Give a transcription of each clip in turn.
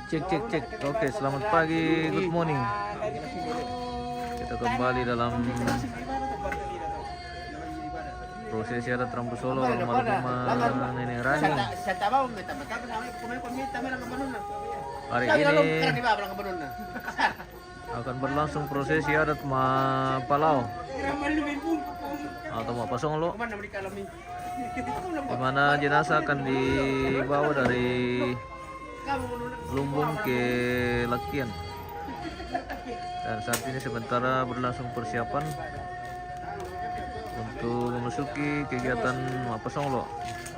Cek. Oke, selamat pagi, good morning. Kita kembali dalam prosesi adat Rambu Solo almarhumah Nenek Rani. Hari ini akan berlangsung prosesi adat Mapalau atau Mapasonglo, di mana jenazah akan dibawa dari Lumbung ke Lakian. Dan saat ini sementara berlangsung persiapan untuk memasuki kegiatan Mapasonglo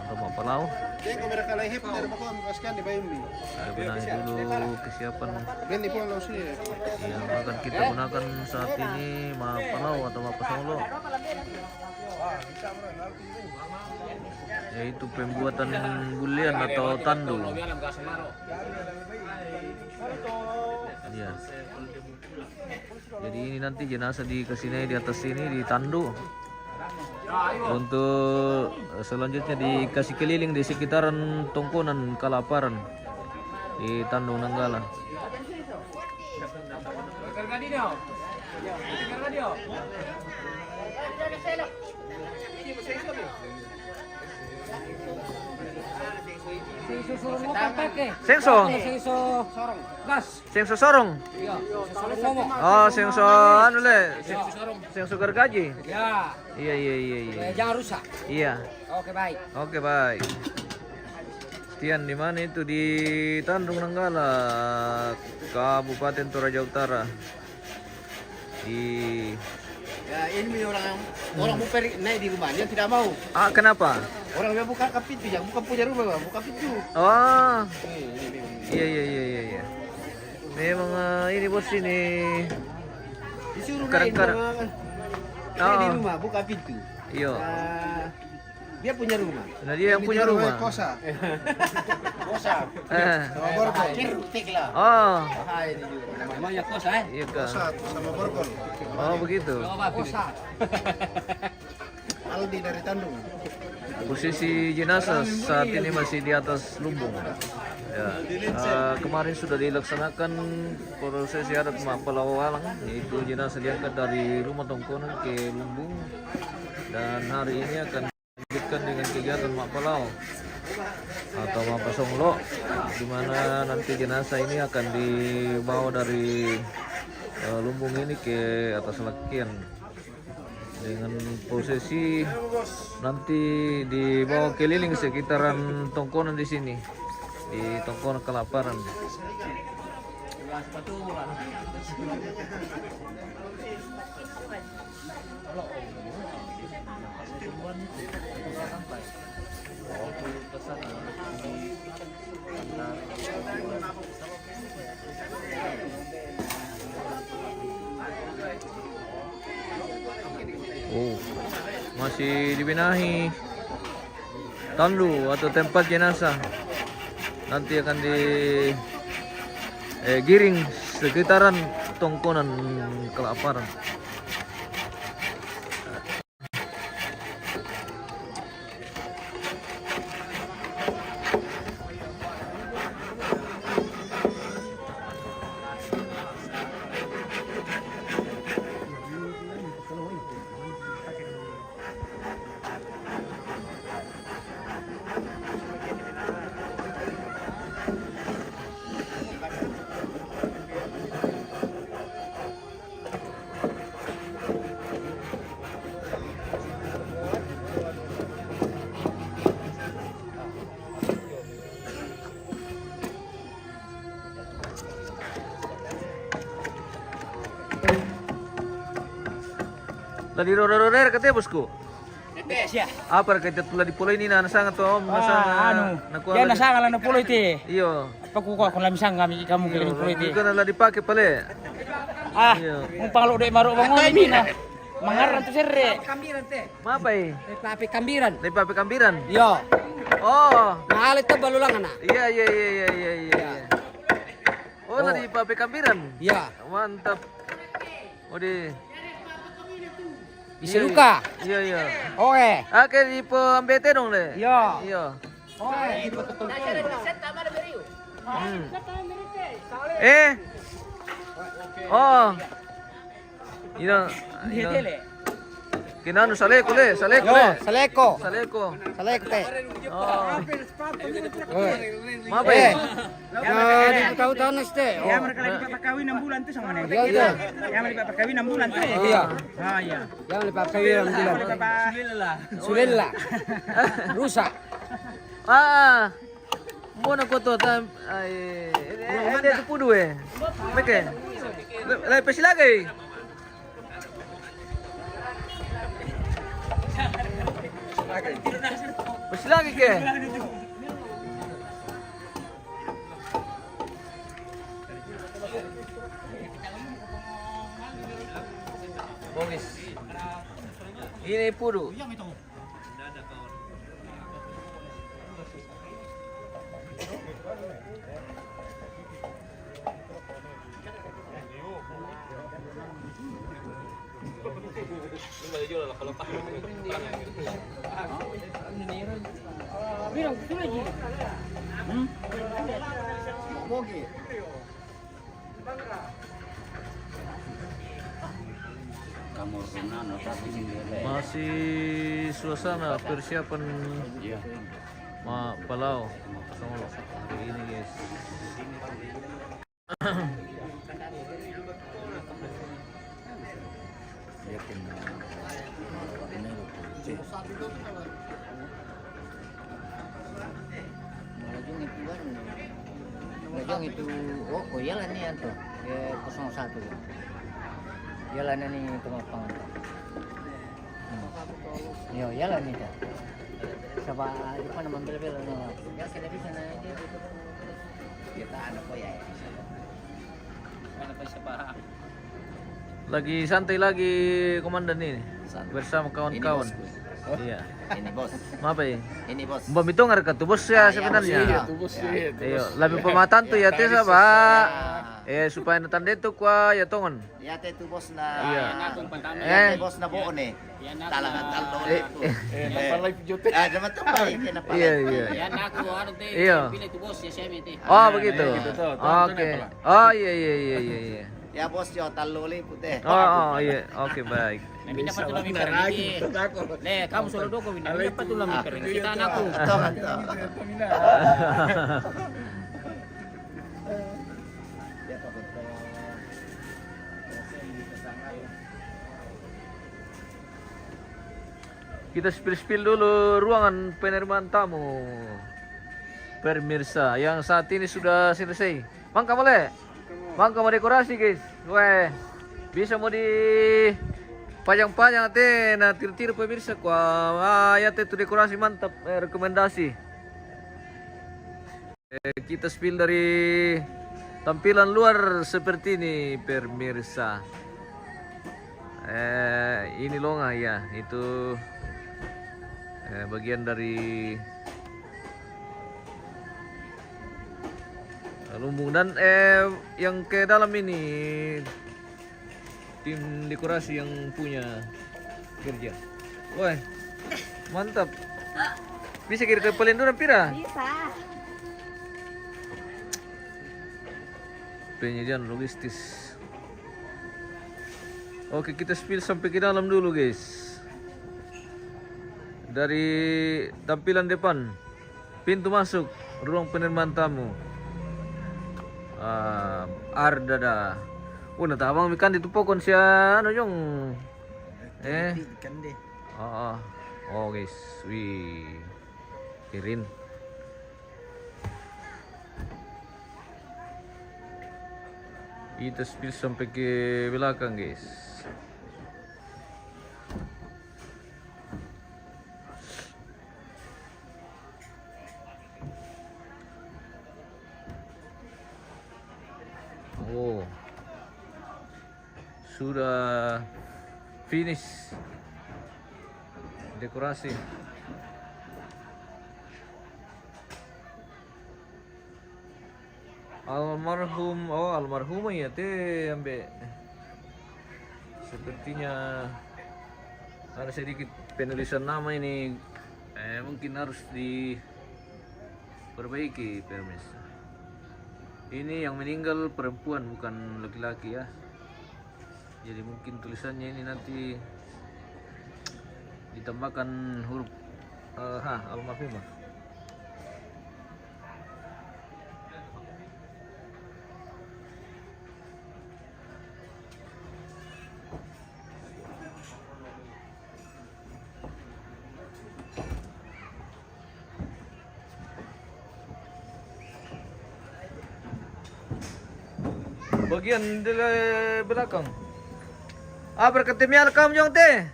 atau Mapalau. Benahi dulu kesiapan yang akan kita gunakan saat ini Mapalau atau Mapasonglo, yaitu pembuatan bulian atau tandu. Ya. Jadi ini nanti jenazah dikasih di atas sini ditandu. Untuk selanjutnya dikasih keliling di sekitaran Tongkonan Kalaparan di Tandu Nanggala. Sengso sorong. Oh, sengso anu le. Sengso gergaji. Ya. Iya. Jangan rusak. Iya. Oke, baik. Tian di mana itu? Di Tanjung Nanggala, Kabupaten Toraja Utara. Ya, ini orang mau naik di rumahnya tidak mau. Ah, kenapa? Orang yang buka pintu, yang bukan punya rumah, buka pintu. Oh. Iya. Memang ini bos ini. Disuruh Kadang-kadang. naik di rumah, buka pintu. Iya. Dia punya rumah. Nah, dia yang punya rumah. Kosa. Sama borgol. Kirtik lah. Oh. Ini juga. Namanya kosa Iya kan. Kosa sama borgol. Oh, begitu. Kosa. Aldi dari Tandung. Posisi jenazah saat ini masih di atas lumbung. Ya. Kemarin sudah dilaksanakan prosesi adat Mapalau Walang, yaitu jenazah diangkat dari rumah Tongkonan ke lumbung, dan hari ini akan dilanjutkan dengan kegiatan Mapalau atau Mapasonglo, di mana nanti jenazah ini akan dibawa dari lumbung ini ke atas Lakian dengan prosesi nanti dibawa keliling sekitaran Tongkonan di sini, di Tongkonan Kalaparan. Oh, masih dibenahi tandu atau tempat jenazah. Nanti akan giring sekitaran Tongkonan Kalaparan. Tadi rorer katanya bosku. Siya. Apa kata pula di pulau ini na sangat tuh om Ya nasanga lang na pulo iti. Iyo. Pagkukuha ko lang misang kami kamu kiling pulo iti. Ikaw na lang dipakai pala. Kung pangalo doy maro bangon mina. Mangaran to sir. Kambiran te. Mapay? Papi kambiran. Papi kambiran. Yo. Oh. Naalit ta balulang ana. Iya. Oh, tadi papi kambiran. Iya. Mantap. Oh di. Bisa luka. Iya. Oke. Oke di po ambete dong le. Iya. Iya. Hmm. Oh. Ina. Kinano saleko le. Saleko. Saleko. Salekte. Oh. Oh. Mabe. Di tahu-tahu neste. Ya mereka lagi pakawin 6 bulan tuh sama nih. Iya, iya. Ya mereka pakawin 6 bulan tuh. Iya. Ah iya. Yang lepas kayu yang bilang. Sulilla. Rusak. Ah. Muna ko to tam ay hindi to pudo eh. Meke. Lai pasilagay. Pasilagay ke. Bogis. Ini pudo. Masih suasana persiapan Palau Solo hari ini guys. Yang itu, oh jalan nih tuh, 01. Jalan ini ke Mapangan. Yo, jalan nih tuh. Coba di mana membel-bel nih. Ya sudah di sana aja. Kita anak po ya. Mana pa siya pa? Lagi santai lagi komandan ini bersama kawan-kawan. Iya. Ini bos. Apa ya? Ini bos. Mbak Mitong ada tuh bos ya sebenarnya. Iya, lebih pematan tuh ya teh Pak. Supaya nonton itu kwa ya tongon. Ya teh tu bos na. Iya. Ya bos na buo ni. Talangan talo itu. live jote. Ah, zaman tu pa kenapa? Iya, iya. Yan ako ano te, Iya. pilih tu bos ya siya mete. Oh, begitu. tuh. Oke. Oh, iya iya iya iya iya. Ya bos yo talo li putih. Oh, iya. Oke, baik. Nabi dapat tulang mi pergi. Le, kamu solo doko bina. Nabi dapat tulang mi pergi. Kita anakku. Kita spill dulu ruangan penerimaan tamu pemirsa yang saat ini sudah selesai. Mangka boleh? Mangka mau dekorasi guys. Weh, bisa mau di pajang-pajang teh, nah tir-tir pemirsa kuah ya teh tuh dekorasi mantap, rekomendasi. Kita spill dari tampilan luar seperti ini pemirsa. Ini longa ya, itu bagian dari lumbung dan yang ke dalam ini tim dekorasi yang punya kerja. Woi, mantap. Bisa kira ke Pelindung pira? Bisa. Penyediaan logistis. Oke, kita spill sampai ke dalam dulu guys. Dari tampilan depan, pintu masuk ruang penerimaan tamu. Ardada. Natabang mikan dito pokon siya ano yung oh guys, kirin. Kita spill sampai ke belakang guys. Oh, sudah finish dekorasi. Almarhumah ya teh ambe. Sepertinya ada sedikit penulisan nama ini. Mungkin harus perbaiki permis. Ini yang meninggal perempuan bukan laki-laki ya. Jadi mungkin tulisannya ini nanti ditambahkan huruf almarhumah. Bagian di belakang. Berkatimi alkam jong teh.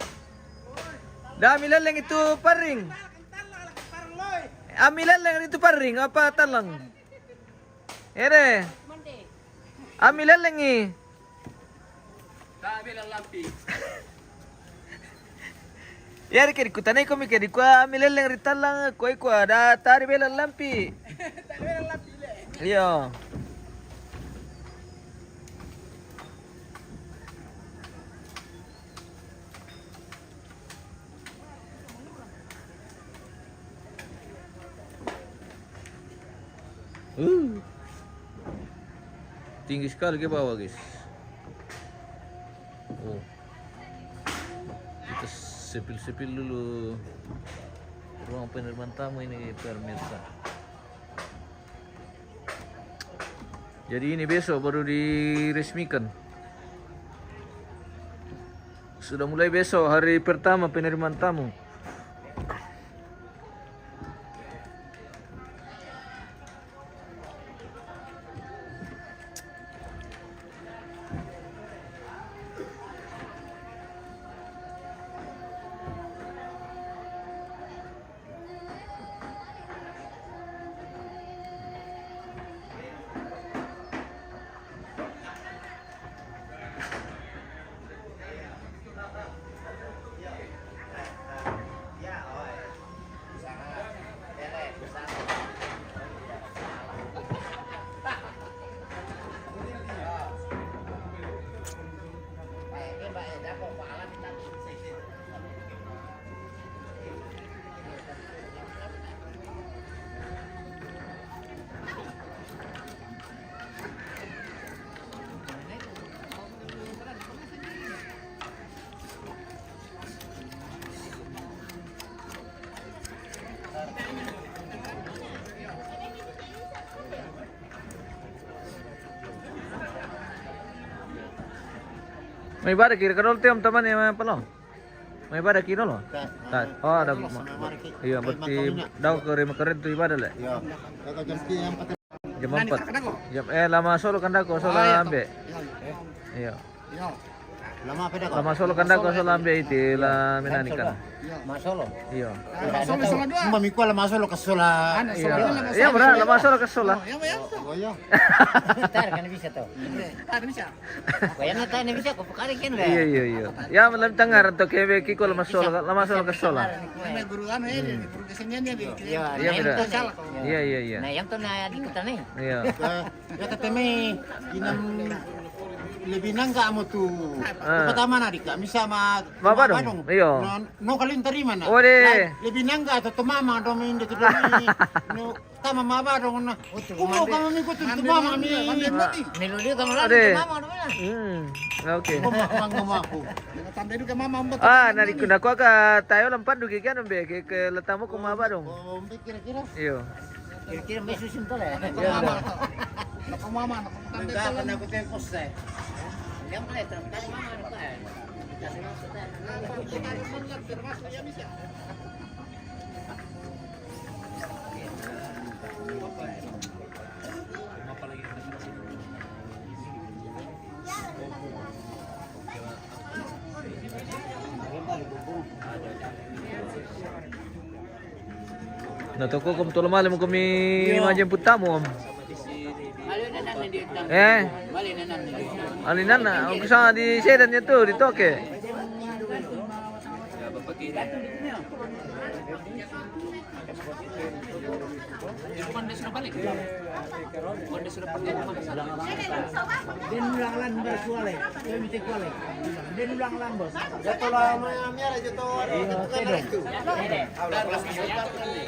Amilan lang itu paring. Amilan lang itu paring apa talang? Ere. Amilan lang Amilan lampi. Yari kiri kutanay ko mikiri ko amilan lang ritalang ko da tari belan lampi. Iya. Tinggi sekali ke bawah guys. Oh, kita sepil-sepil dulu ruang penerimaan tamu ini pemirsa. Jadi ini besok baru diresmikan. Sudah mulai besok hari pertama penerimaan tamu. May ibadah kira kanol tiyam taman ya palo. May ibadah kira lo. Tak. Oh ada. Iya berarti daw ke rima keren tu ibadah le. Iya. Jam 4. Jam lama solo kandako solo ambe. Iya. Lama apa dah? Lama solo kandako solo ambe iti la minanikan. Masolo. Iya. Mami ko lama solo kasola. Iya. Iya benar lama solo kasola. Oh ya. Tar kan bisa tuh. Kaya na tayo na bisa ko pakari ken Iya iya iya. Ya malam tangar to kebe kiko lama solo kasola. Iya. Iya benar. Iya iya iya. Nah, yang tuh na di kota nih. Iya. Ya kateme inam lebih nangka amo tu. Pertama na dika misa ma Mabadong. Iya. No kalin terima na. Ode. Lebih nangka to mama do min de tudoni. No tama mabadong na. Kumo kamo mi ko tu mama mi. Niluli ka mo lang Ade. mama ano ba? Okay. Mama ko. Nari ko ka tayo lampan dugi kan be ke letamu ko mabadong. Oh, kira-kira. Iyo. Kira-kira may susun to lah. Nanda ka na ko tempos eh. Yang pala ito, tali mama ano pa eh. Kasi masuk Natoko kum tolo malam kami majemput tamu om. Alinan na, ang sa di sedan niya to, di toke. Bukan dia sudah balik. Bukan dia sudah pergi. Dia ulang lan bos kualek. Dia minta kualek. Dia ulang lan bos. Jatuh lah mainnya lah jatuh. Itu.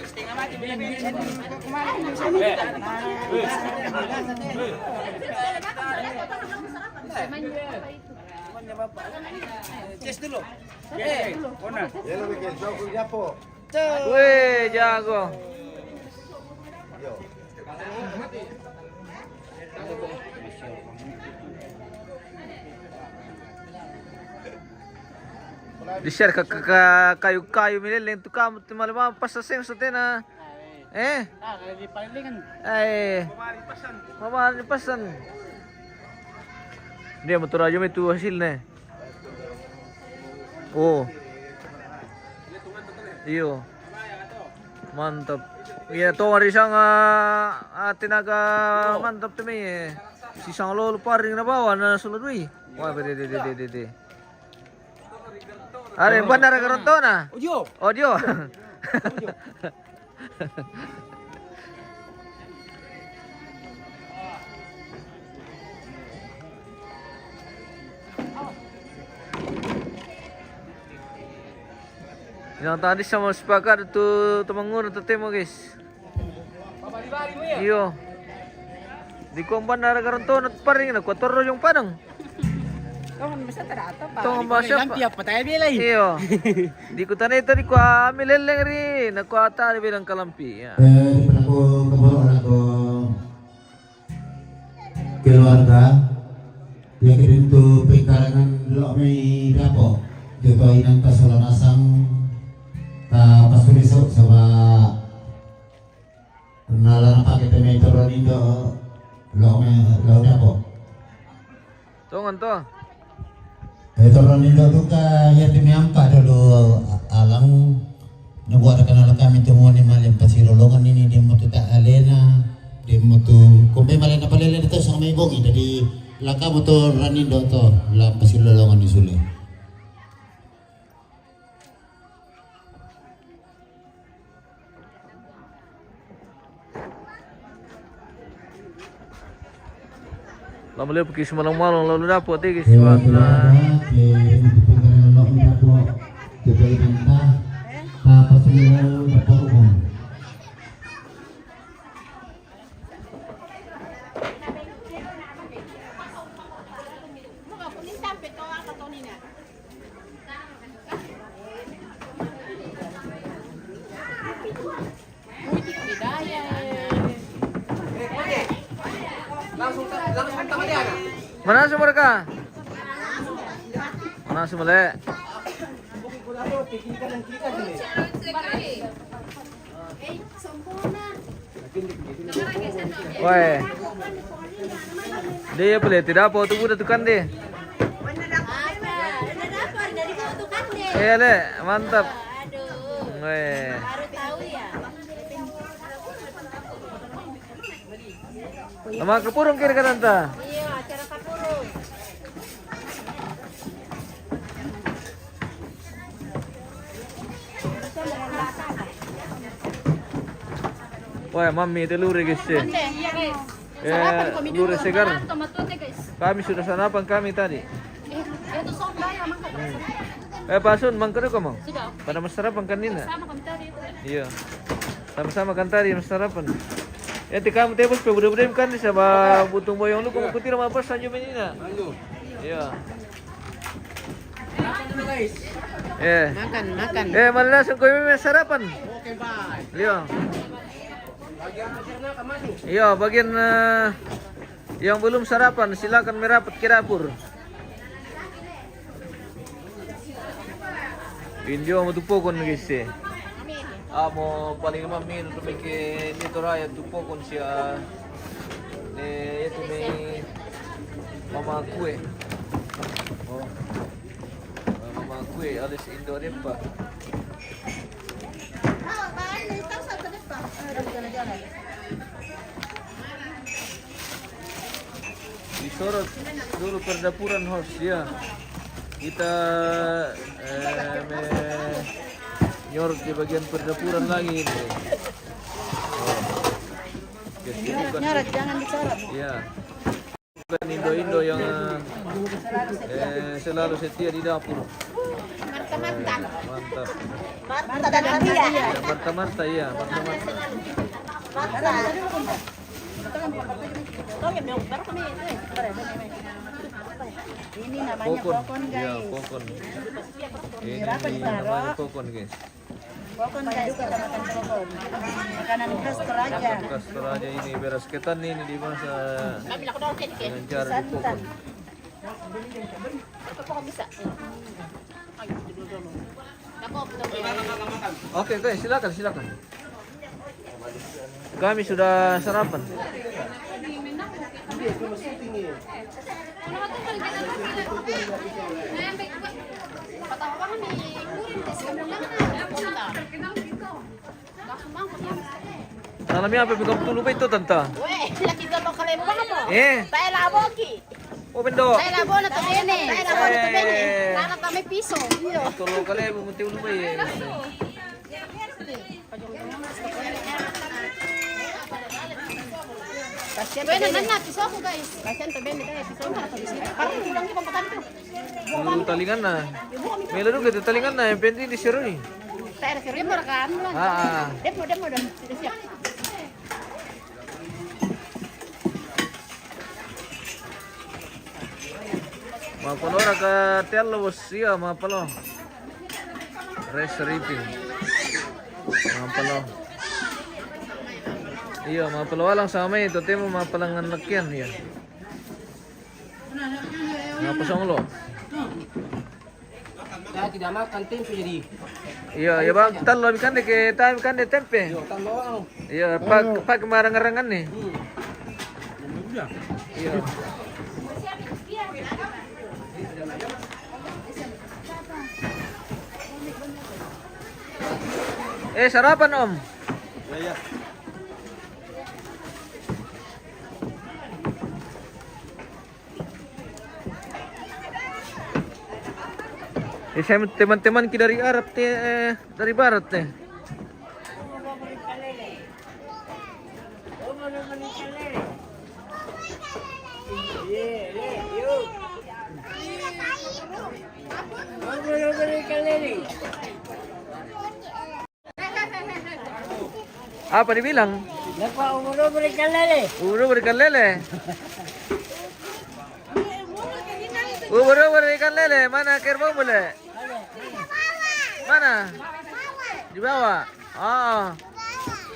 Setengah mati bilang Cek dulu. Bona. Ya lo bikin show japo. Wih, jago. Di-share ke kayu-kayu mililing tu kamu malam pas seseng setena. di palingan. Mama pesan. Dia motor aja itu hasilnya. Oh. Iyo. Mantap. Iya, to hari sang tinaga mantap tuh me. Si sang lolo paring na bawa na suludwi. Wah, bede. Are bandara Karontona. Audio. Yang tadi sama sepakat tu temangun atau temo guys. Iyo. Di kompan dari Karontona paring na 4 yung padang. Kamu bisa terata pak. Tong basyo. Tiap patay bilay. Iyo. Di ko tanay ito di ko mileleng rin. Naku atari bilang kalampi. Ya. Di kebawa ako keluarga yang itu pekarangan lo may dapo dito inang kasalanasang pasuliso sama nalarang pakai may turun indo lo dapo Tongan to. turun indo tu ka ya timiampa dulu alang nunggu ada kenal kami temu ni malam pasirolongan ini dia mau tak alena dia mau tu kumpe malam apa lele itu sama ibu ini jadi laka mau tu ranindo tu lah pasirolongan di sule. Lama lihat pergi semalam malam lalu dapat guys. Mana sih mereka? Mana sih mele? Woi, dia boleh tidak apa tu buat tukang deh. Le, mantap. Woi. Nama kepurung kira kan tante? Iya, acara kapurung. Wah, mami telur guys. Iya guys. Ya, telur segar. Tomatnya guys. Kami sudah sarapan kami tadi. Itu soda ya mangga. Pasun, mangkero ka mo? Sudah. Para masarapan kanina. Sama kami tadi. Iya. Sama-sama kan tadi masarapan. Ya tika mo tebos pe budak-budak kan sa butong boyong lu kung kuti na mapas sanyo menina. Iya. Makan. Malalasan ko yung sarapan. Oke, bye. Iya. Iya, bagian yang belum sarapan silakan merapat ke dapur. Indio mo tupokon guys eh. Amo paling mamin untuk bikin itu raya tupokon siya. Itu may mama kue. Oh. Mama kue alis Indo rin pa. Disorot dulu perdapuran host ya. Kita nyorok di bagian perdapuran lagi ini. Oh. Nyorot, jangan disorot. Iya. Bukan Indo-Indo yang selalu setia di dapur. Mantap-mantap. Mantap. Mantap dan setia. Ya, mantap-mantap ya, mantap-mantap. Ini namanya Kokon. kokon Iya, guys. kokon. Ini Berapa ditaruh? namanya kokon, guys. Kokon guys, kita makan kokon. Makanan khas Toraja. Bekas Toraja ini beras ketan ini dimasak dengan cara dipokon. Oke guys, silakan silakan. Kami sudah sarapan. Alamnya apa pegang tulu ba ito tanta? Weh, laki ka kali mo ba po? Eh, Tayo labo ki. o bendo. Tayo labo na to bene. Tayo labo na to bene. Para kami piso. Iyo. Tulo kali bumunti ulo ba eh. Bueno, nana, piso ako guys. Pasyan to bene tayo, piso na to bisita. Parang kulang ko pang to. Tulo talingan na. May laro ka talingan na, yung pwede di siro ni. Tayo sir, mo kan lang. Ah, Demo dong. Siap. mapalora ka telo bos iya mapalo. Rice reaping. Mapalo. Iya, mapalo lang sa amay, ito temo mapalangan lakyan iya. Napasang lo. Kaya tidak makan tempe jadi. Iya, ya bang, talo ikan de ke time kan de tempe. Talo Iya, pag marang-arangan nih. Iya. Sarapan om. Ya. Saya teman-teman kita dari Arab dari Barat teh. Apa dibilang? Umuro berikan lele. Ubur berikan lele. Ubur berikan lele. Mana kerbau boleh? Mana? Di bawah. Ah.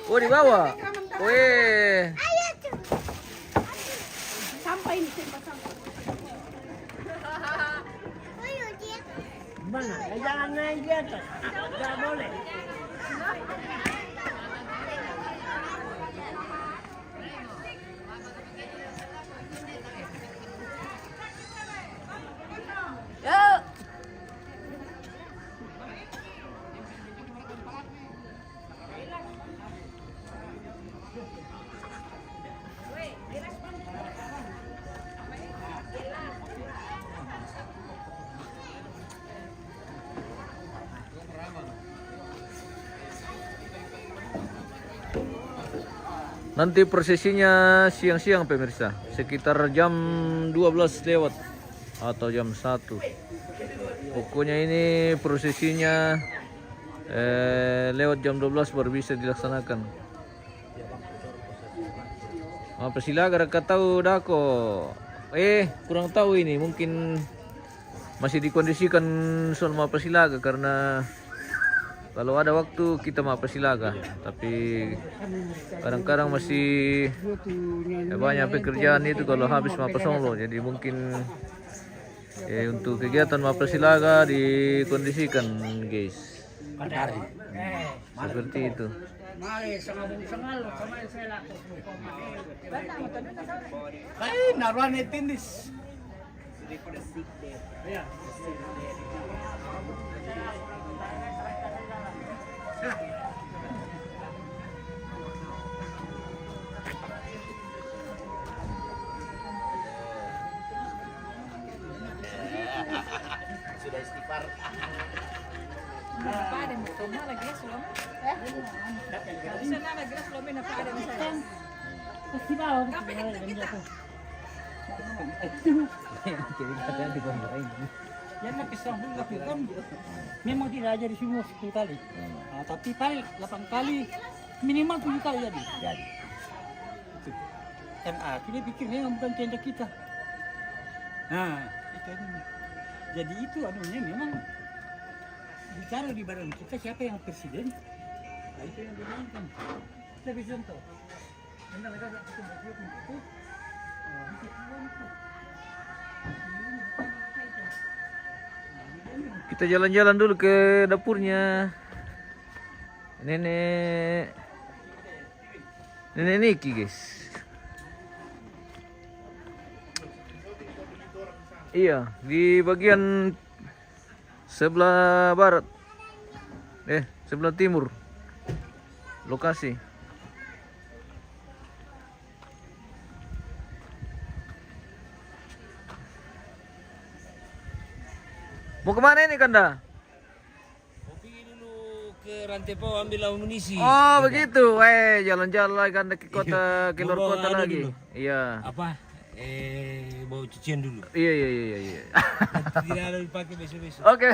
Oh di bawah. Wih. Sampai ini Mana? Jangan naik di atas. Tidak boleh. Nanti prosesinya siang-siang pemirsa, sekitar jam 12 lewat atau jam 1. Pokoknya ini prosesinya lewat jam 12 baru bisa dilaksanakan. Apa silaga raka tahu dako? Kurang tahu ini, mungkin masih dikondisikan soal mapa silaga karena kalau ada waktu kita mapa silaga, tapi kadang-kadang masih banyak pekerjaan itu kalau habis mapa solo, jadi mungkin untuk kegiatan mapa silaga dikondisikan guys, seperti itu. naruhan etindis. Sudah istighfar. Pasti bawang. Yan napisang hula kan memang tidak ajar semua 10 kali. Nah, tapi paling 8 kali minimal 7 kali jadi. Itu. Kan akhirnya pikir memang bukan tenda kita. Nah, itu aja. Jadi itu anunya memang bicara di badan kita siapa yang presiden. Nah, itu yang dimainkan. Lebih contoh. Benar mereka itu. Kita jalan-jalan dulu ke dapurnya nenek Niki, guys. Iya, di bagian sebelah barat, sebelah timur lokasi. Mau kemana ini Kanda? Mau pergi dulu ke Rantai Pau ambil amunisi. Oh begitu, jalan-jalan lagi Kanda ke kota, ke luar Mau kota anu lagi. dulu. Iya. Apa? Bawa cucian dulu. Iya. Tidak ada dipakai besok-besok. Oke.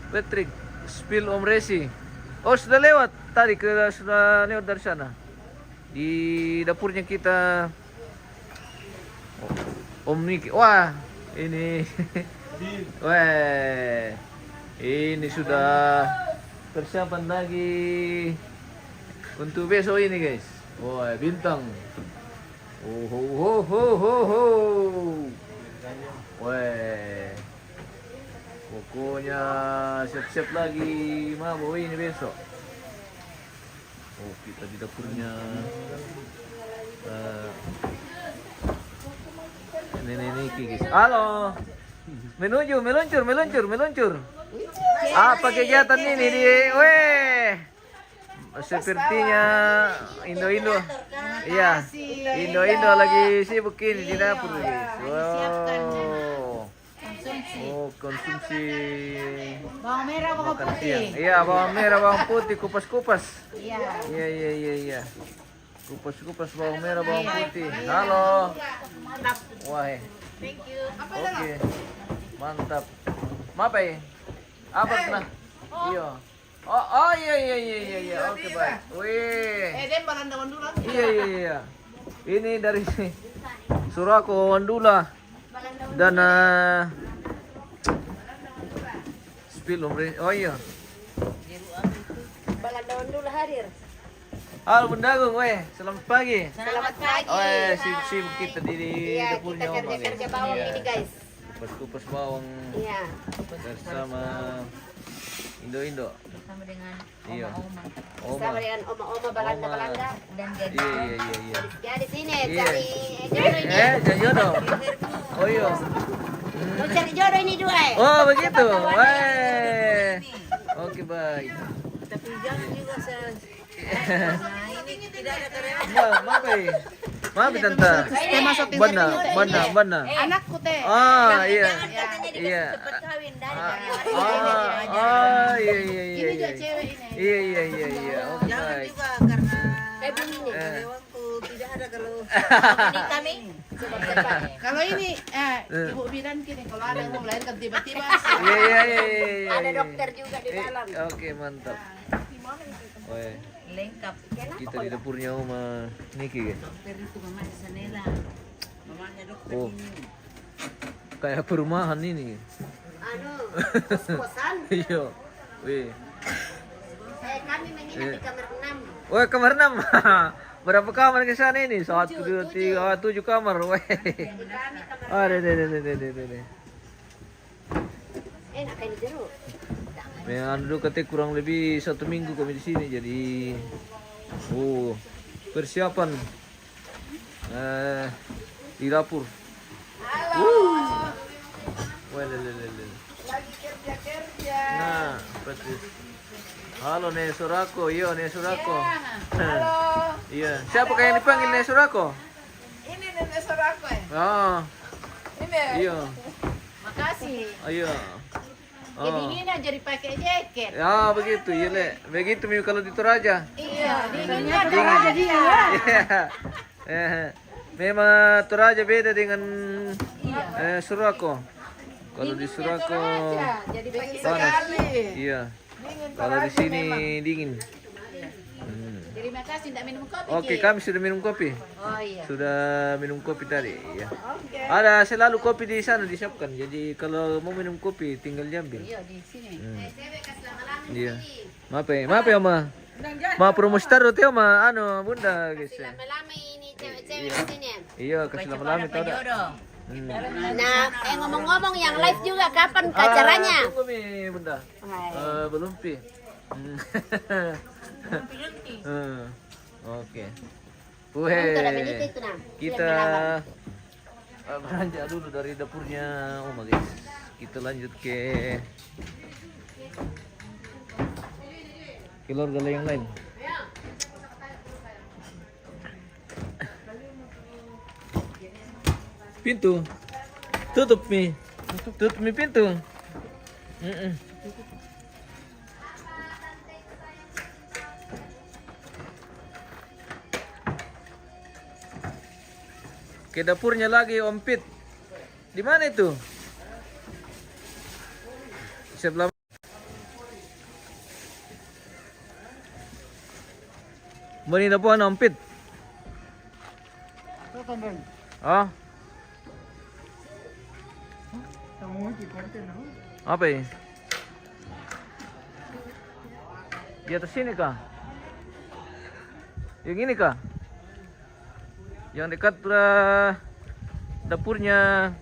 Patrick, spill Om Resi. Oh sudah lewat tadi sudah lewat dari sana. Di dapurnya kita. Om Niki, wah ini, wah ini sudah persiapan lagi untuk besok ini guys. Wah bintang, wah pokoknya siap-siap lagi mabuk ini besok. Oh kita di dapurnya. Nenek guys. Halo. Meluncur. Apa kegiatan ini di sepertinya Indo. Iya. Indo lagi sibuk ini di dapur guys. Wow. Oh, konsumsi Bawang merah, bawang makan putih. siang. Iya, bawang merah, bawang putih, kupas-kupas. Iya. Iya. Kupas-kupas bawang merah, bawang putih. Halo. Wah. Thank you. Oke. Mantap. Apa ya? Apa nah? Iya. Oh iya. Oke, baik. Wih. Dem barang daun dulu. Iya. Ini dari Surako Wandula dan spill Om Resi. Oh iya. Barang daun dulu hadir. Halo Bundagung, selamat pagi. Selamat pagi. Sibuk kita di Iya, dapurnya kita Oma, kerja guys. bawang Iya. ini guys. Kupas-kupas bawang Iya. bersama Indo. Bersama dengan Iya. oma-oma Sama dengan oma-oma balanda-balanda. dan jadi Iya. Ya di sini Iya. cari jodoh ini. Cari jodoh. Oh iya. Mau cari jodoh ini dua. Oh begitu. Oke baik. tapi jangan juga ini tidak ada karyawan. Maaf tante. Mana. Anakku teh. Ah iya. Katanya dia Iya. cepat kawin dari Ini juga cewek ini. Iya. Oke jangan baik. juga karena Kayak begini. karyawanku tidak ada kalau ini kami Kalau ini Ibu bilang gini, kalau ada yang mau melahirkan tiba-tiba Iya. ada dokter juga di dalam. Oke mantap. Weh, lengkap. kita di dapurnya Oma Niki guys. Dokter itu mamanya Sanela. Mamanya dokter Oh. ini. Kayak perumahan ini. Anu, kos-kosan. Iya. Wih. Kami menginap di kamar 6. Wah, kamar 6. Berapa kamar ke sana ini? 1, 2, 3, 7 kamar. Weh. Deh. Enak kayak di jeruk. Memang dulu katanya kurang lebih 1 minggu kami di sini, jadi persiapan di dapur. Lagi kerja. Nah, betul. Halo Nek Surako, Nek Surako. Halo. Iya, siapa yang dipanggil Nek Surako? Ini nenek Sorako ya? Oh, Ini. iya. Makasih. Ayo. Kedinginan jadi pakai jaket. Ya begitu, iya le. Begitu Mi kalau di Toraja. Iya, dinginnya Toraja dia. Iya. Memang Toraja beda dengan Surako. Kalau di Surako Jadi pakai panas. Iya. Kalau di sini dingin. Terima kasih tidak minum kopi. Oke, Ci. kami sudah minum kopi. Oh iya. Sudah minum kopi tadi. Ya. Oke. Ada selalu kopi di sana disiapkan. Jadi kalau mau minum kopi tinggal diambil. Iya di sini. Iya. Maaf ya Ma. Ma promosi taruh teo Ma anu Bunda guys. Ya. Lama ini cewek-cewek di sini. Iya, kasih lama-lama tau dah. Jodoh. Nah, ngomong-ngomong yang live juga kapan ke acaranya? Tunggu Mi Bunda. Belum Pi. Oke. Kita beranjak dulu dari dapurnya Oma guys. Kita lanjut ke keluarga yang lain. Pintu. Tutup Mi. Tutup Mi pintu. Ke dapurnya lagi Om Pit. Di mana itu? Sebelah. Mana dapur Om Pit? Oh. Apa ini? Di atas sini kah? Yang ini kah? Yang dekat dapurnya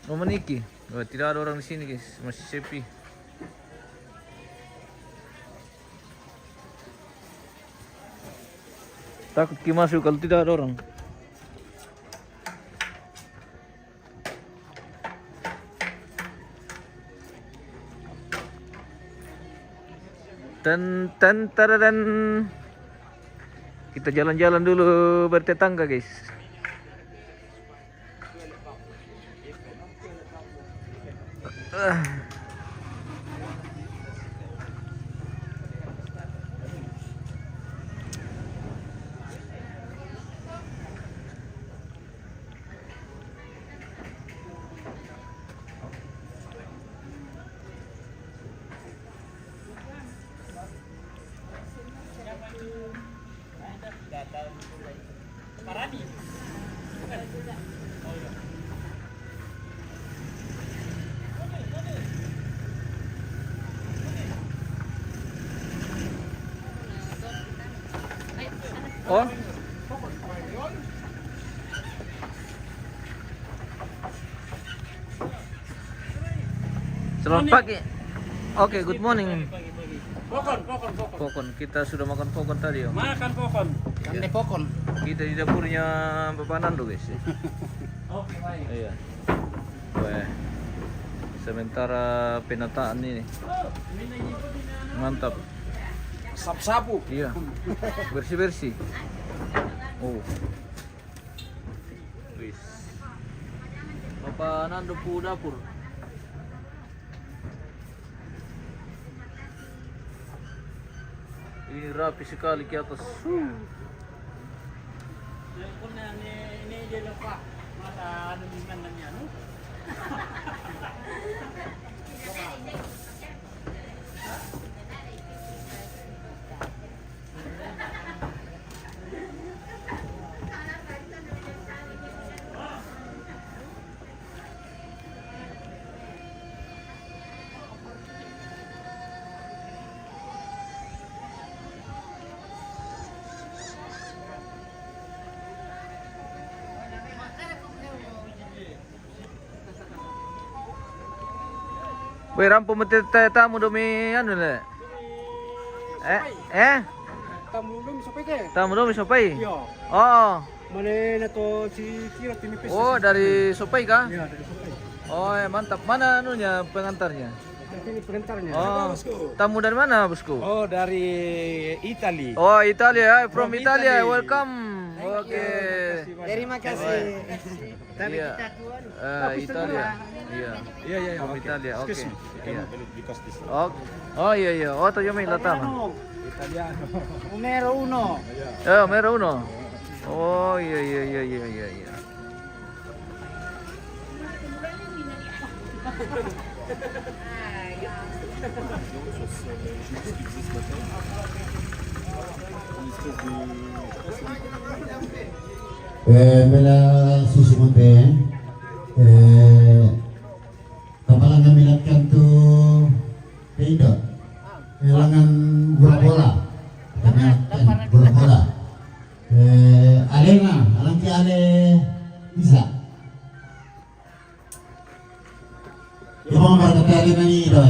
Mama Niki. Oh, tidak ada orang di sini guys, masih sepi. Takut Ki masuk kalau tidak ada orang. Dan kita jalan-jalan dulu bertetangga guys. Oh. Selamat pagi. Oke, good morning. Pokon. Kita sudah makan pokon tadi, Om. Makan pokon. Iya. Pokon. Kita di dapurnya Bapak Nando, guys. Oke, baik. Iya. Wah. Sementara penataan ini. Mantap. Sapu-sapu. Iya. Bersih-bersih. Oh. Wis. Bapak Nando pu dapur. Ini rapi sekali ke atas. Ini dia lupa. Masa anu gimana anu? Weh, rampo tamu domi anu le. Tamu dulu sampai ke? Tamu domi sopai. Iya. Oh. Mana na to si Kira tinipis. Oh, dari sopai kah? Iya, dari sampai. Oh, mantap. Mana anunya pengantarnya? Ini pengantarnya. Oh. Tamu dari mana, Bosku? Oh, dari Italia. Oh, Italia. From Italia. Welcome. Oke. Terima kasih. Iya. Italia. Iya. Iya. From Italia. Oke. Excuse me. Iya. Because this Oh iya. Oh, tayo may latama. Italiano. Numero 1. Meron uno. Oh, iya. Bela susumunte kapal nga milatkan tu tidak kailangan bola-bola bola-bola alena alang ki ale bisa yung mga barkatali na niyo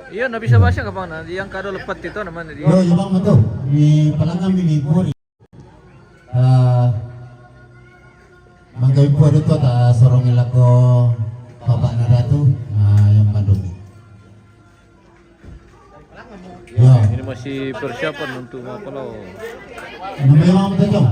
Iya, na bisa bahasa kapag na yang kado lepat itu naman di. yo yung mga to ni palangan miniburi Manggawin po dito ta sorong nila ko baba na ratu yang Bandung. Ya, Ini masih persiapan untuk Mapalaw. ano ba yung mga matachong?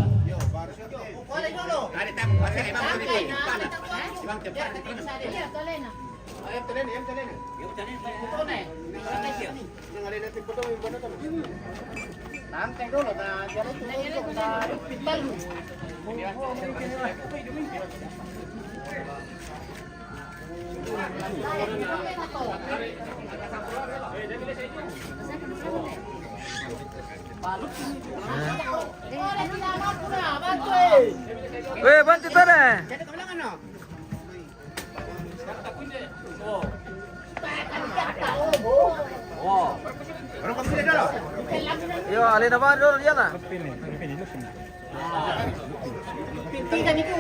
Weh, bantu tadi. Yo, alin na ba doon yan ah? Pintikan itu.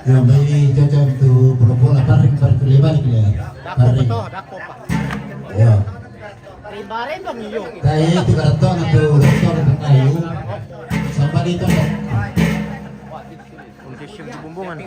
Ya, may cocok tu bola-bola tarik lebar ya. Tarik. Ya. Ribarin bang iyo. Kaya itu karton atau rektor kayu. Sampai itu. Untuk siap di bumbungan.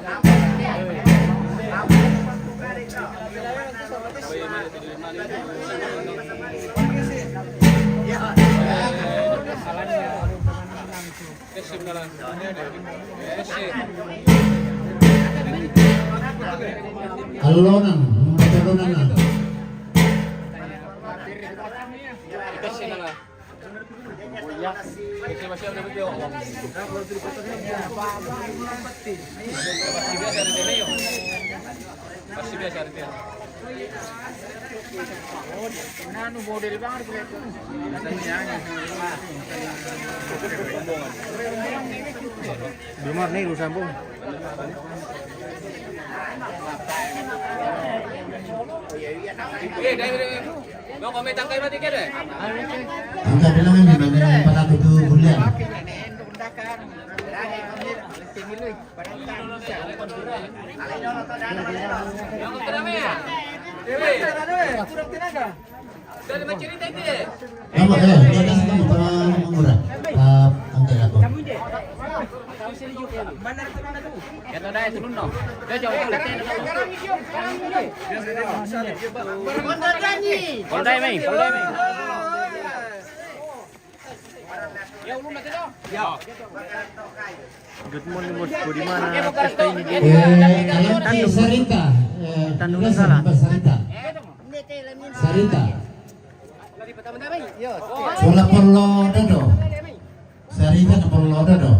Alonan, alonan. Dumar nih, lu sambung. Mau komentar kayak mati deh. Angka bilang ini memang pada itu bulan. Dari mencerita itu deh. Nama dia ada sedang mengurang. Angka aku. Ito dahil sunod no. Kaya Polday may. Good morning, Bos. Di mana pesta ini? Alam Sarita. Tandungan salah. Sarita. Pula perlo dodo. Sarita na perlo dodo.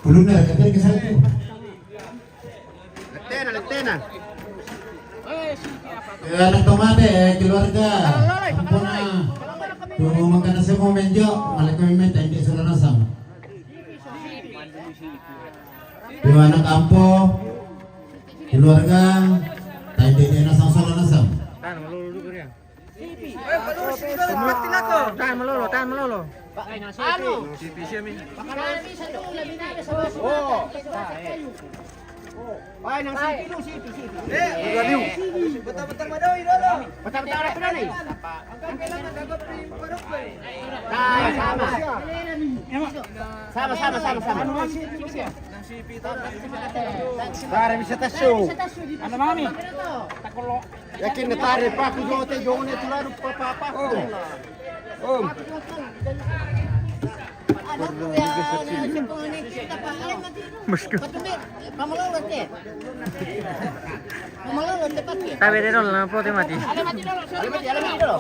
Belum na kagad ka sa ito. Lentena. Anak tomate keluarga. Ampun na. Tuh makan nasi mau menjo, malah kami minta hindi sila nasam. Tuh anak kampo, keluarga, tayo hindi nasam sila nasam. Tahan melolo. Si Pisya mi. Ay, nang sipi lu, sipi. Review. Betul-betul madawi dulu. Betul-betul ada pernah nih. Sama. Tare bisa tasu. Ano mami? Takulo. Yakin na tare pa ku jote jone tularo papa. Ano kuya, sipon kita pa. Musko. Pamalawat eh. Pamalawat dapat eh. Tabi din lang po mati. Alam dulu.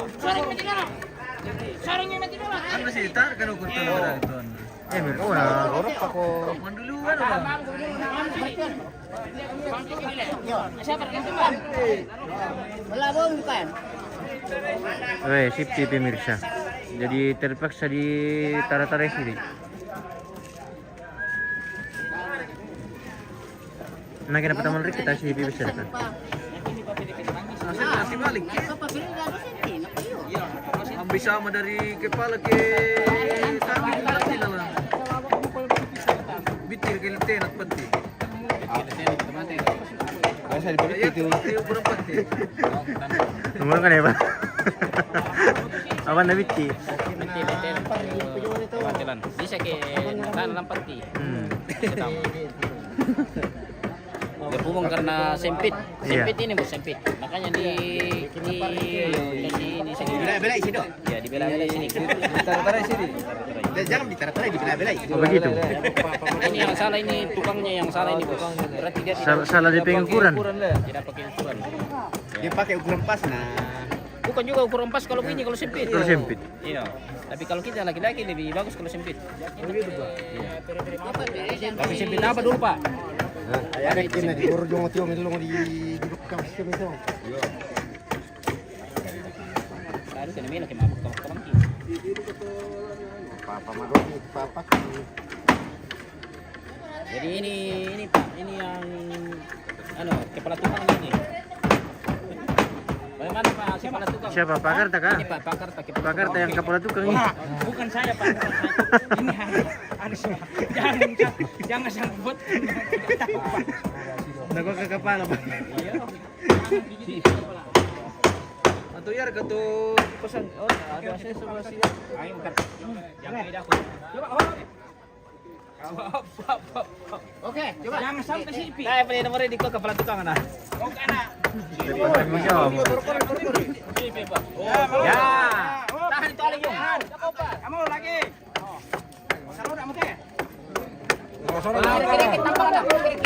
Sarangnya mati dulu. Ano si Tar kan ukur tanah itu. Mir ko na orok ako. Manduluan ba? Siapa kan? Wala bang bukan? Safety pemirsa. Jadi terpaksa di tara-tara sini. Nah, kenapa taman Rick kita sih bisa kan? Masih balik. Ambil sama dari kepala ke kaki nanti dalam. Bitir ke tenat penting. Saya dibalik itu berempat ya. Nomor kan ya, Pak? Apa na biti? Panggilan. Bisa ke tanam peti. Ya pumong karena sempit. Sempit ini bos sempit. Makanya di ini sini. Bela-bela sini dong. Ya dibela-bela sini. Tarik sini. Jangan ditarik dibela-bela. Oh begitu. Ini yang salah ini tukangnya yang salah ini bos. Berarti dia Salah di pengukuran. tidak pakai ukuran. Dia pakai ukuran pas nah. Bukan juga ukuran pas kalau ini kalau sempit. Kalau sempit. Iya. Tapi kalau kita laki-laki lebih bagus kalau sempit. Tapi sempit apa dulu Pak? Ada kena di borjong tio melong di duduk sistem itu. Harus kena minum ke mabuk orang kita. Papa madoni papa. Jadi ini Pak, ini yang kepala tukang ini. Bagaimana Pak kepala tukang? Siapa pakar tak kan? Ini Pak pakar tak kepala Pakar tak yang kepala tukang ini. Bukan saya Pak. Ini harusnya. Jangan sangkut. Nago ke kepala Pak. Atau ya kata pesan ada saya sebelah sini. Ayo bukan. Jangan beda aku. Coba. Oke, coba. Jangan sampai sipi. Saya pilih nomor di kepala tukang anak. Oke, anak. Tanggung jawab. Ya. Tahan itu alih yuk. Kamu lagi. Salah udah mute.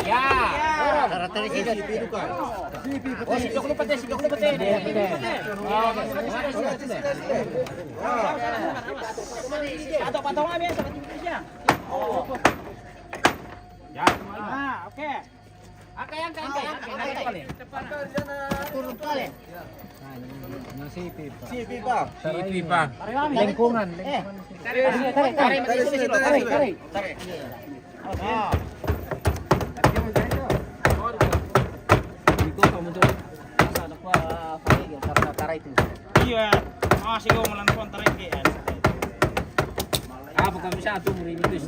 Ya. Rata-rata sini sipi duka. Oh, sidok lupa deh. Atau patong aja seperti Indonesia. Ya. Oke. Angkat. Turun kali. Sipi, Pak. Lingkungan. Tarik. Iya. Masih kau melakukan tarik dia. Bukan bisa tuh muri itu.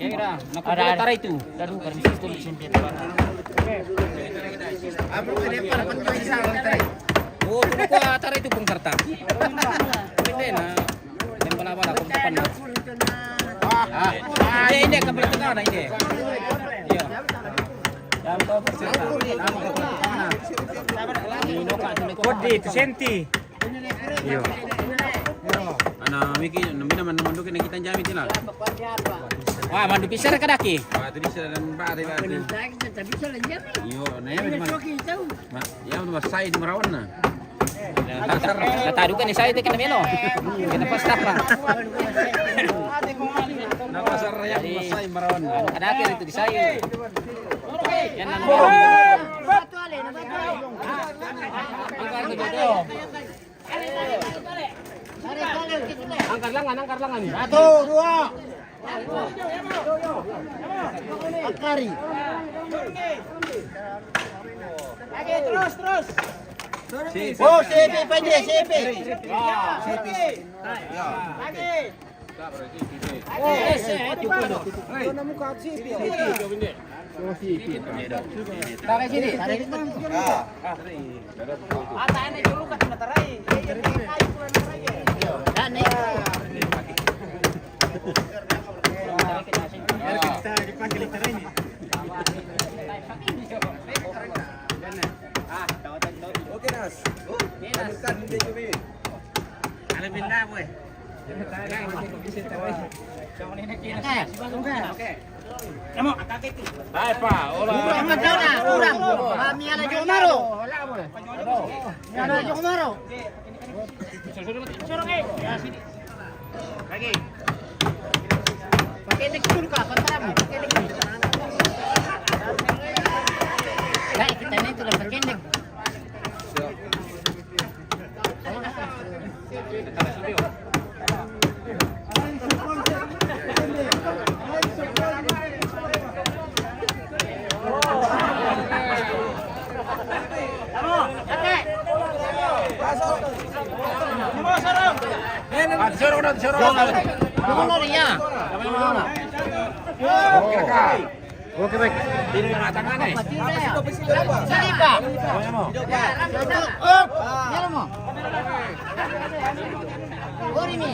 Ya kira, ada tarik itu. Dan bukan itu sempit. Apa ini para penjual sarang tarik? Oh, tuh ko tarik itu pun kertas. Pwede na. Dan bala-bala kung depan na. Hindi kapal tengah na hindi. Iya. Yang tahu percaya. Kode itu senti. Iyo. Miki, naman dukin na kita jamit nila. Wah, mandu pisar ka daki. Ito di sila ng bari ba? Yo, na yan. Ya, masay di marawan na. Natado ka ni saya kan melo. Kita pasta pa. Napasar yan, masay marawan na. Ada akhir itu di saya. Yan ang Batu ale, angkar langan. Satu, dua. Akari. Lagi terus. Oh, sipi pendek, sipi. Lagi. Tarik sini, tarik. Dan Oke baik. Ini yang tangan nih. Sini Pak. Gorimi.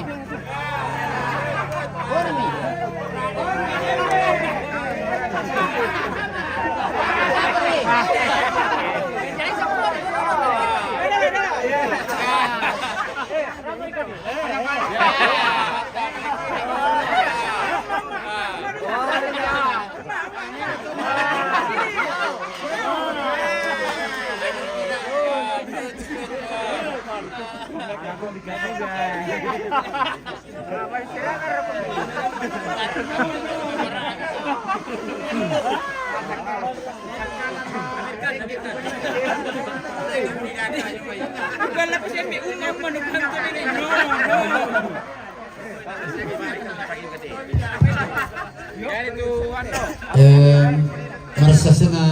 Marsasana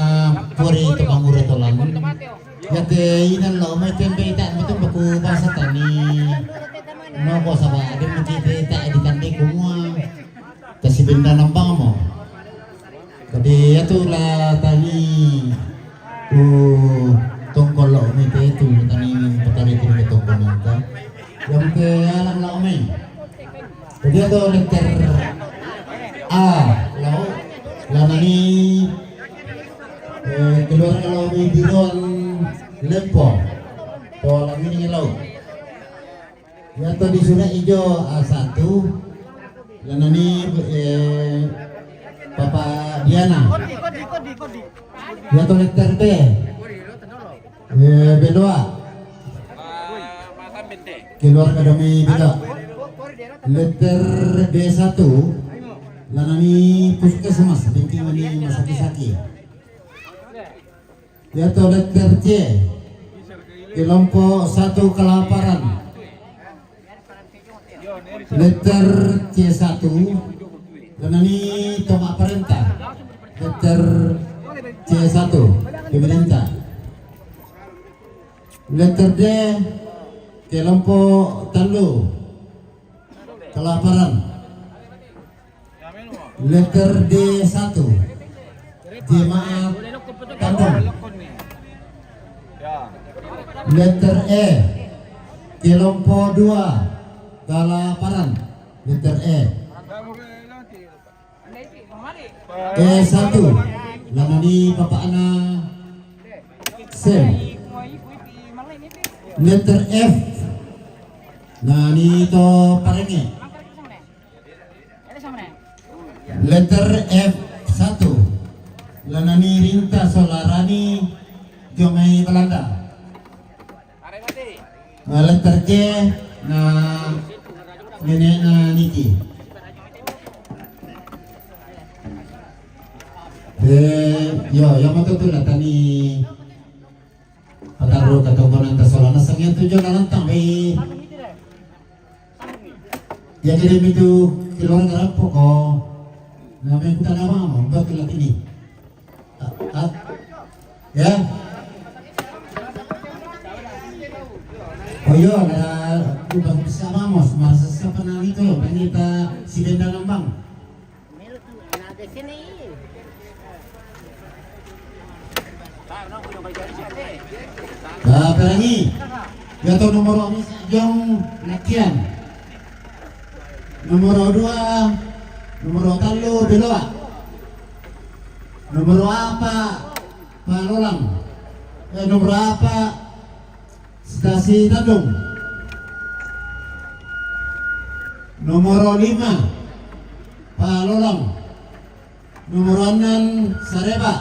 puri tepangura tolang. Yate inan lo may tempe tak betul baku bahasa tani. No ko sama ada mencite tak ditandi kumua. Kasi benda nambang mo. Jadi itu lah tani tu tongkol lo may tu tani petani tu tongkol nanta. Yang ke alam lo may. Jadi itu letter A lo nani keluar lo may biron lempo pola ini lo ya to di zona hijau A1 lanani Papa Diana ya to letter B B2 keluar kami bila letter B1 lanani puskesmas binti mani masaki-saki ya to letter C kelompok 1 kelaparan letter C1 karena ini tomak perintah letter C1 pemerintah letter D kelompok Talu kelaparan letter D1 jemaat kampung letter E kelompok 2 kelaparan letter E E1 lamani Bapak Ana Sem letter F nani to parenge letter F1 lanani Rinta Solarani Jomai Belanda letter J na nenek na Niki yo yang betul lah tani pataruh ketumbuhan Solana sangnya tujuh nantang bayi yang jadi itu keluar ngerampok kok namanya kita nama membuat kelat ini ya oh iya ada ubah bersama mos masa sepanang itu penita si benda lambang Ada sini. Perangi. Gato nomor jong nakian. Nomor 2, nomor 3 Beloa. Nomor 4 Palolang. Nomor 4 Stasi Tandung. Nomor 5 Palolang. Nomor 6 Sareba.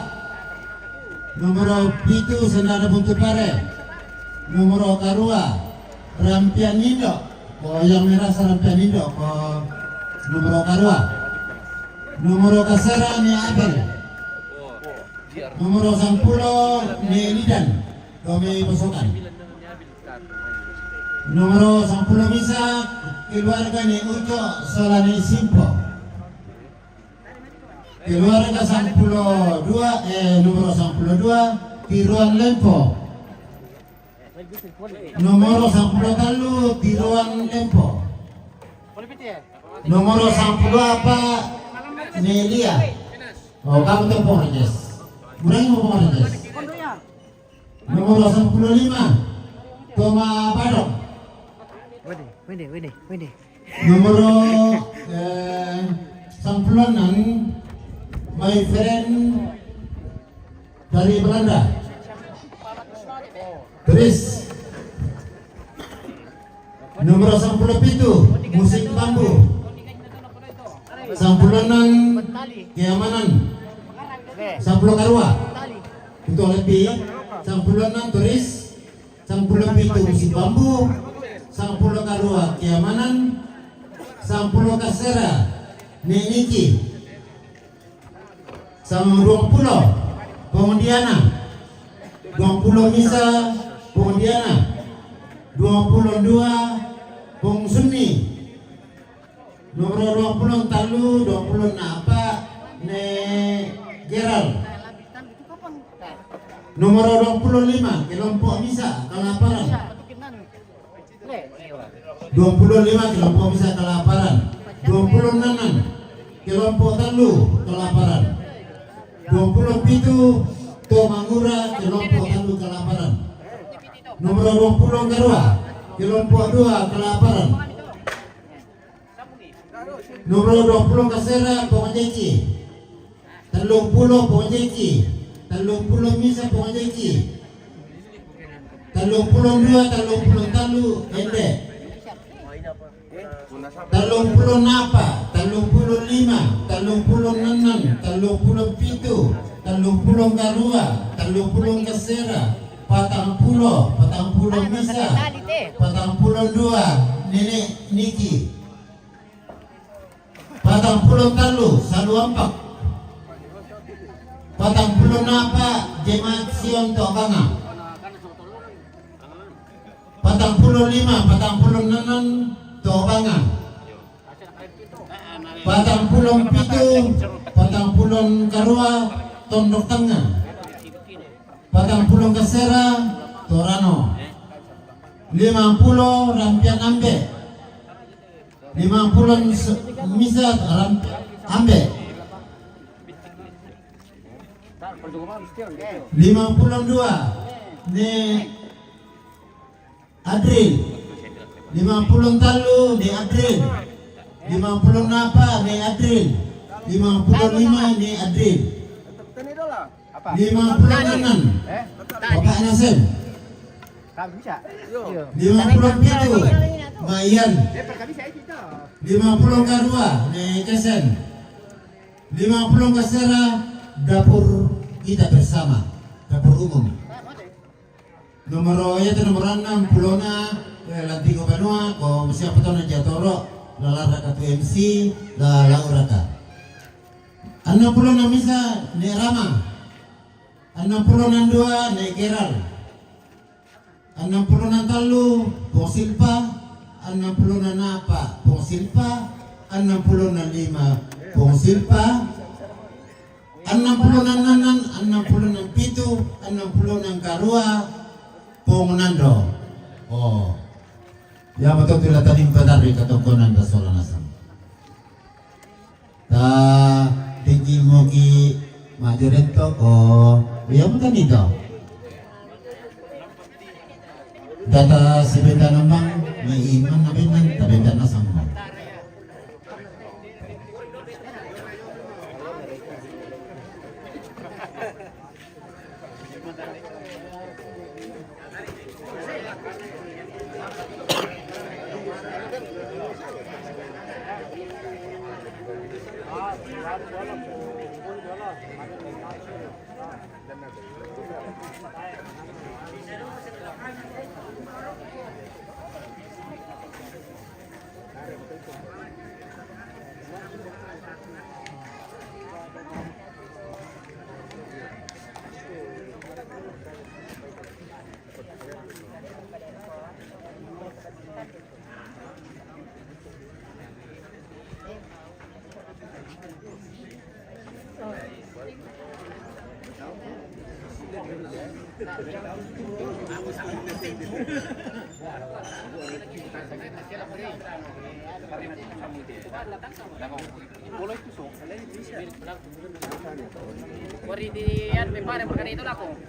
Nomor 7 Sendana Buntu Pare. Nomor Karua Rampian Indo. Yang merah Rampian Indo nomor Karua. Nomor Kasera ni Abel. Nomor 10 ni Lidan Domi Bosokan. Nomor 10 Misa keluarga ni Uco Solani Simpo. Keluarga 10 nomor 10 Tiruan Lempo. Nomor 10 Talu Tiruan Lempo. Nomor 10 apa Nelia. Oh, kamu tuh Ponges. Murang mau Ponges. Nomor 15 Toma Padok. Wede. Nomor 10 my friend dari Belanda. Terus nomor 10 musik bambu. 10 keamanan. 10 Karua. Itu lebih 10 turis. 10 musik bambu. 10 Karua keamanan. 10 Kasera Neniki. 20 Pondiana. 20 Misa Pondiana. 22 Bung Sunni. Nomor 20 Talu. 20 Napa Ne Geral. Nomor 25 kelompok Misa Kalaparan. 25 kelompok Misa Kalaparan. 26 kelompok Talu Kalaparan. 27 Tomangura kelompok Talu Kalaparan. Nomor 20 Garua kelompok 2 Kalaparan. Nomor 20 Kasera Pongajeki. 30 Pongajeki. 30 Misa Pongajeki. 32 Talu Ende. 30 Napa. 35 36 37 30 Garua. 30 Kasera. 40 Misa. 42 Nenek Niki. 40 Talu Saluampak. 40 Napa Jemaat Sion Tokanga. 45 46 Tokanga. 47 40 Karua Tondok Tengah. 40 Kasera Torano. 50 Rampian Ambe. 50 Misa Ambe. 52 Ne Adril. 50 Talu Ne Adril. 50 Napa Ne Adril. 55 Ne Adril. 56 Bapak Nasem. 57 Mayan. 50 Karua Ne Kesen. 50 Kasera dapur kita bersama, dapur umum. Nomor 6 Pulona Lantigo Banua ko siapa tahu na Jatoro lalara ka MC la lauraka. 60 Misa ne Rama. 62 ne Geral. 60 Talu Pong Silpa. 60 Napa Pong Silpa. 65 Pong Silpa. 66 pitu 60 Karua Pong Nando. Oh, ya betul tidak tadi badari katokonan dasolanasam. Ta tinggi mogi majorento ko ya bukan itu. data sebeda nambang ni iman nabinan tapi dana sama.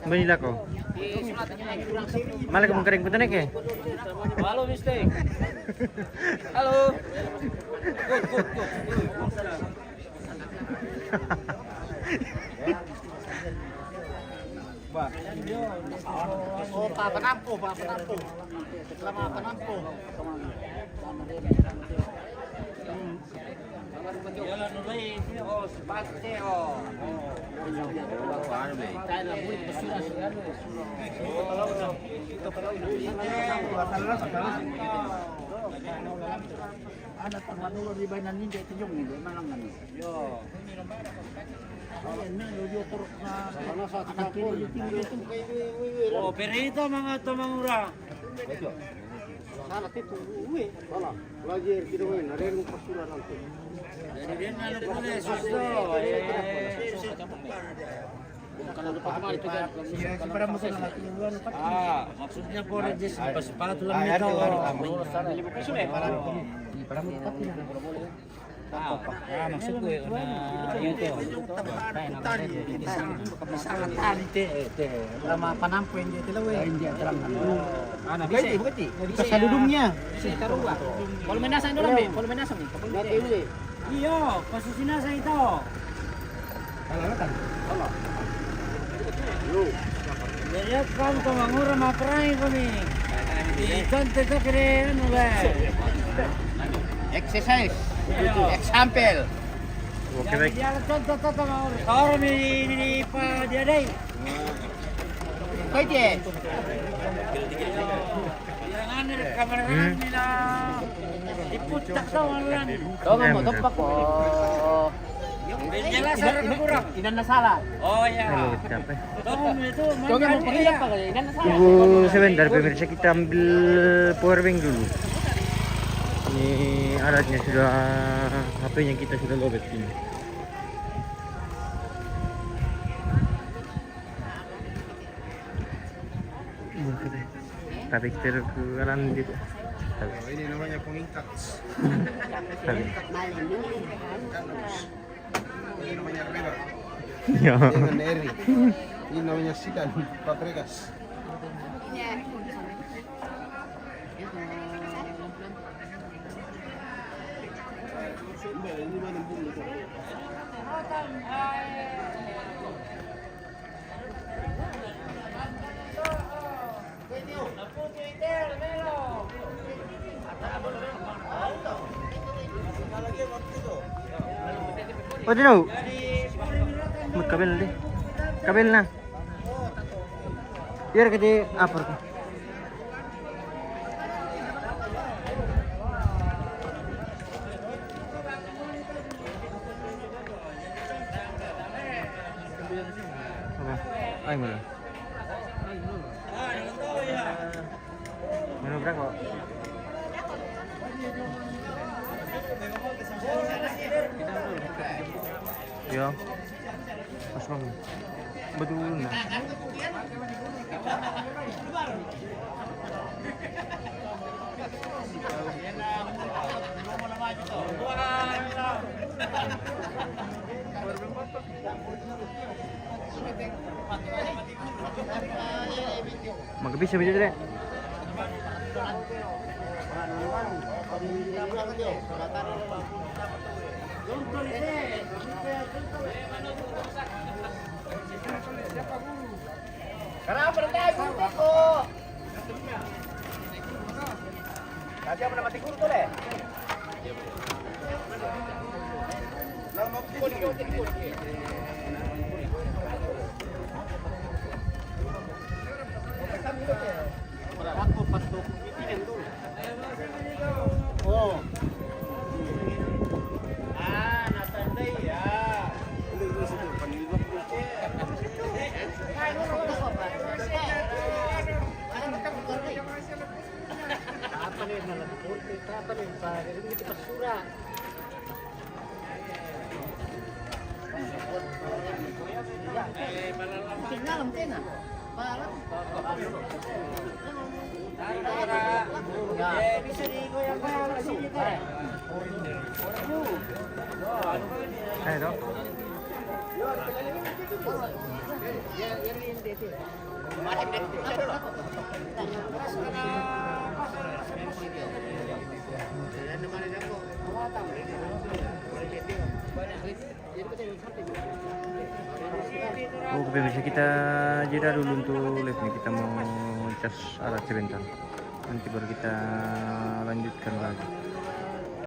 Banila ko. Malah kamu kering punta nek eh. Halo, mistake. Halo. Oh, papanampo. Selama panampo. Jalan mulai, oh, sepate, oh. Ada taman dulu di banan ninja itu jong nih, mana mana. Yo. Oh, perito mga tumangura. Sana itu uwi. Sana. Lagi kita main, ada yang pasuran nanti. Jadi dia nalu boleh susto. Kalau lupa kemarin itu kan para musuh maksudnya boleh jes sepatu lang nito. Sana libo piso eh para musuh boleh. Maksud gue na itu. Sangat tadi teh. Lama panampo yang dia lawe. Dia terang. Ana bisa bukti. Bisa dudungnya. Bisa taruh. Kalau menasan dulu ambil. Kalau menasan nih. Iya, posisi nasa itu. Kalahkan. Allah. Lihat kamu tuh mangura maperai kami. Contoh itu keren lah. Exercise. Example. Oke baik. Dia contoh mangura. Orang ini pa dia deh. Kau je. Jangan ada kamera nila. Diputak tau orang. Kau nggak mau tumpak kok. Jelas ada kurang. Inan na salah. Oh ya. Halo, capek. Kamu itu Kau nggak mau pakai apa kali? Inan na salah. Tunggu sebentar pemirsa, kita ambil power bank dulu. Ini alatnya sudah, HP-nya kita sudah lobet ini. Tapi kita ke kanan gitu. Ini namanya pengikat. Tapi. Ini namanya Reba. Ya. Dengan Eri. Ini namanya Sidan Fabregas. Oh, no. Kabel na di. Kabel na. Biar ka di upper ko. Ay mo na. Ano bra ko? Ya. Mas bang. Betul na. Magkabisa ba dito? Ayo dong. Oke pemirsa, kita jeda dulu untuk live nih, kita mau cas alat sebentar, nanti baru kita lanjutkan lagi.